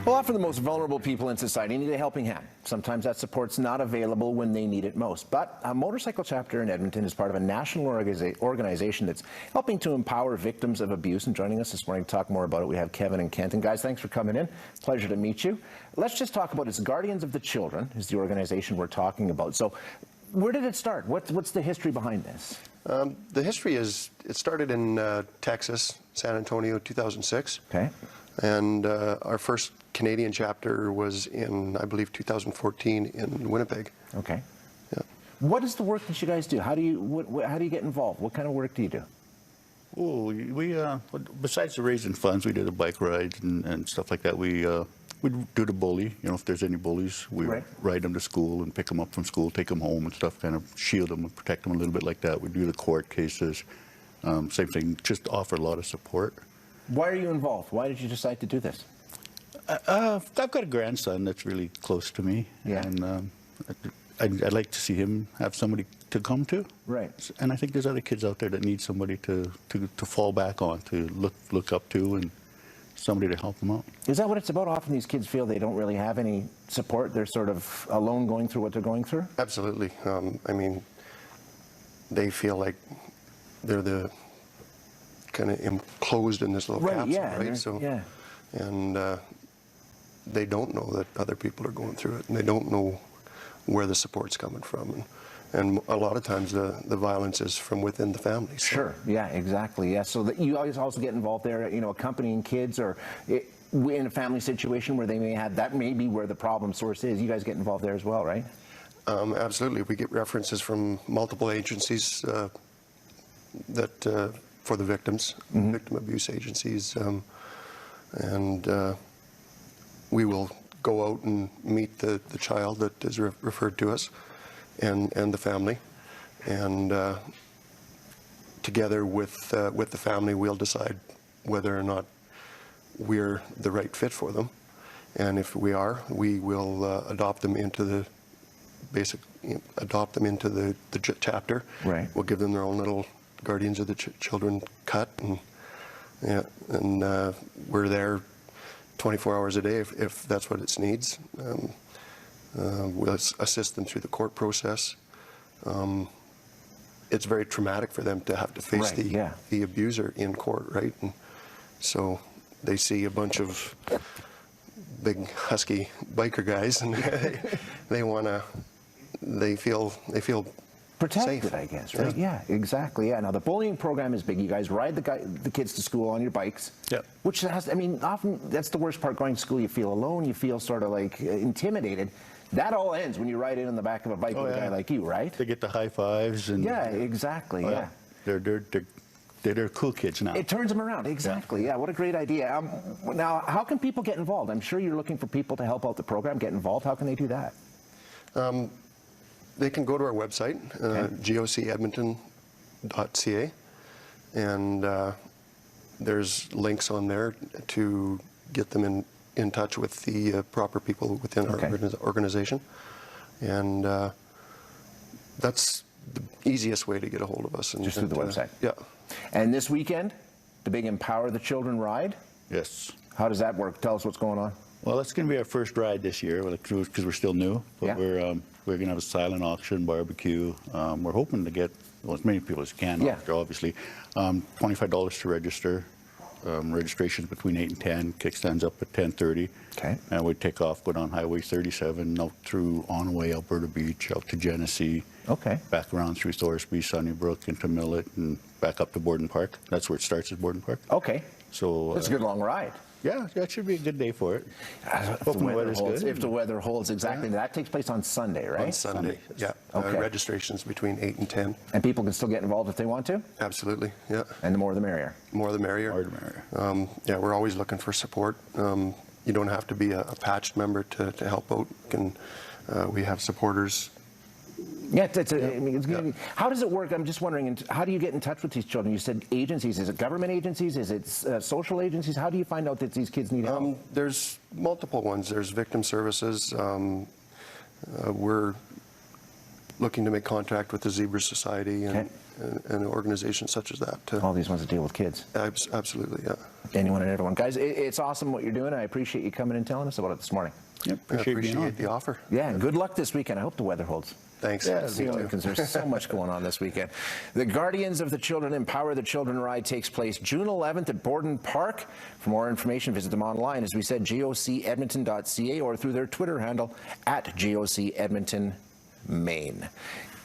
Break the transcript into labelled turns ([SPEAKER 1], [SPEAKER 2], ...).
[SPEAKER 1] Well, often the most vulnerable people in society need a helping hand. Sometimes that support's not available when they need it most. But a motorcycle chapter in Edmonton is part of a national organization that's helping to empower victims of abuse. And joining us this morning to talk more about it, we have Kevin and Kent. And guys, thanks for coming in. Pleasure to meet you. Let's just talk about it. It's Guardians of the Children is the organization we're talking about. So where did it start? What's the history behind this?
[SPEAKER 2] The history is, it started in Texas, San Antonio, 2006.
[SPEAKER 1] Okay.
[SPEAKER 2] And our first Canadian chapter was in, I believe, 2014 in Winnipeg.
[SPEAKER 1] Okay.
[SPEAKER 2] Yeah.
[SPEAKER 1] What is the work that you guys do? How do you get involved? What kind of work do you do?
[SPEAKER 3] Oh, we besides the raising funds, we did the bike rides and stuff like that. We do the bully. You know, if there's any bullies, we ride them to school and pick them up from school, take them home and stuff, kind of shield them and protect them a little bit like that. We do the court cases. Same thing, just offer a lot of support.
[SPEAKER 1] Why are you involved? Why did you decide to do this?
[SPEAKER 3] I've got a grandson that's really close to me, and I'd like to see him have somebody to come to.
[SPEAKER 1] Right.
[SPEAKER 3] And I think there's other kids out there that need somebody to fall back on, to look up to, and somebody to help them out.
[SPEAKER 1] Is that what it's about? Often these kids feel they don't really have any support. They're sort of alone going through what they're going through?
[SPEAKER 2] Absolutely. I mean, they feel like they're the kind of enclosed in this little capsule, right? So, and they don't know that other people are going through it, and they don't know where the support's coming from. And a lot of times the violence is from within the family. So.
[SPEAKER 1] Sure, yeah, exactly, yeah. So that you always also get involved there, you know, accompanying kids or in a family situation where they may have, that may be where the problem source is. You guys get involved there as well, right?
[SPEAKER 2] Absolutely. We get references from multiple agencies that for the victims, victim abuse agencies, and we will go out and meet the child that is referred to us and the family, and together with the family we'll decide whether or not we're the right fit for them, and if we are, we will adopt them into the chapter.
[SPEAKER 1] Right.
[SPEAKER 2] We'll give them their own little Guardians of the Children cut, and we're there 24 hours a day if that's what it needs. We'll assist them through the court process. It's very traumatic for them to have to face the abuser in court, right? And so they see a bunch of big husky biker guys, and they feel
[SPEAKER 1] protected,
[SPEAKER 2] safe.
[SPEAKER 1] I guess, right? Yeah, exactly. Yeah. Now the bullying program is big. You guys ride the kids to school on your bikes.
[SPEAKER 3] Yeah.
[SPEAKER 1] Which has, I mean, often that's the worst part. Going to school, you feel alone. You feel sort of like intimidated. That all ends when you ride in on the back of a bike with a guy like you, right?
[SPEAKER 3] They get the high fives and
[SPEAKER 1] exactly. Yeah.
[SPEAKER 3] They're cool kids now.
[SPEAKER 1] It turns them around. Exactly. Yeah. What a great idea. Now, how can people get involved? I'm sure you're looking for people to help out the program, get involved. How can they do that?
[SPEAKER 2] They can go to our website, gocedmonton.ca, and there's links on there to get them in touch with the proper people within our organization. And that's the easiest way to get a hold of us.
[SPEAKER 1] Just through the website?
[SPEAKER 2] Yeah.
[SPEAKER 1] And this weekend, the big Empower the Children ride?
[SPEAKER 3] Yes.
[SPEAKER 1] How does that work? Tell us what's going on.
[SPEAKER 3] Well, that's going to be our first ride this year, because we're still new. But we're going to have a silent auction, barbecue. We're hoping to get as many people as can. Obviously, $25 to register. Registration's between 8 and 10. Kickstands up at 10:30.
[SPEAKER 1] Okay.
[SPEAKER 3] And we take off, go down Highway 37, out through Onaway, Alberta Beach, out to Genesee. Okay. Back around through Thorsby, Sunnybrook, into Millet, and back up to Borden Park. That's where it starts at Borden Park.
[SPEAKER 1] Okay.
[SPEAKER 3] So
[SPEAKER 1] that's a good long ride.
[SPEAKER 3] Yeah, that should be a good day for it.
[SPEAKER 1] If the weather holds, exactly. That takes place on Sunday, right?
[SPEAKER 2] On Sunday, yeah. Registration's between 8 and 10.
[SPEAKER 1] And people can still get involved if they want to?
[SPEAKER 2] Absolutely, yeah.
[SPEAKER 1] And the more the merrier?
[SPEAKER 2] More the merrier.
[SPEAKER 3] More the merrier.
[SPEAKER 2] Yeah, we're always looking for support. You don't have to be a patched member to help out. We have supporters.
[SPEAKER 1] Yeah, how does it work? I'm just wondering, how do you get in touch with these children? You said agencies. Is it government agencies? Is it social agencies? How do you find out that these kids need help?
[SPEAKER 2] There's multiple ones. There's victim services. We're looking to make contact with the Zebra Society an organization such as that.
[SPEAKER 1] All these ones that deal with kids.
[SPEAKER 2] Absolutely, yeah.
[SPEAKER 1] Anyone and everyone. Guys, it's awesome what you're doing. I appreciate you coming and telling us about it this morning.
[SPEAKER 3] Yep,
[SPEAKER 2] I appreciate the offer.
[SPEAKER 1] Yeah, and good luck this weekend. I hope the weather holds.
[SPEAKER 2] Thanks.
[SPEAKER 1] Yeah, because there's so much going on this weekend. The Guardians of the Children Empower the Children ride takes place June 11th at Borden Park. For more information, visit them online, as we said, gocedmonton.ca, or through their Twitter handle @GOCEdmonton Maine.